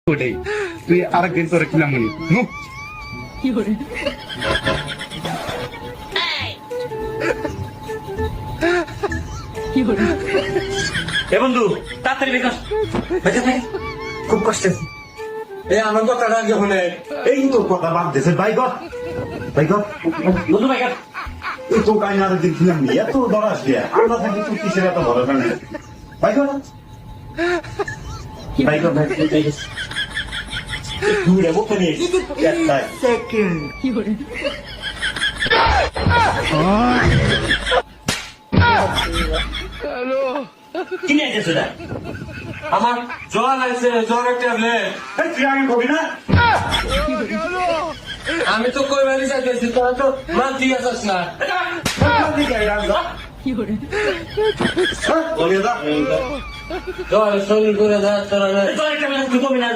ওটাই তুই আরেকদিন তোর কিলাম মনি এ বন্ধু তাড়াতাড়ি বেকার খুব কষ্ট এই আমার কথাটা যখন এই তোর কথা বাদ দিয়েছে বাইকর বন্ধু বেকার এই তো কাহিনী আর দেখছিলাম এত বড় আসবে আমরা থাকি তুই কিসের এত বড় কাহিনী বাইকর তুই রে বলতে নিয়ে কি নিয়ে গেছো না আমার জ্বর আছে জ্বরের ট্যাবলেট তুই আমি কবি না আমি তো কই বাড়ি যাইতেছি তোরা তো মাল দিয়ে আসস না বলিয়ে দা শরীর করে যা তোরা তোর একটা কবি না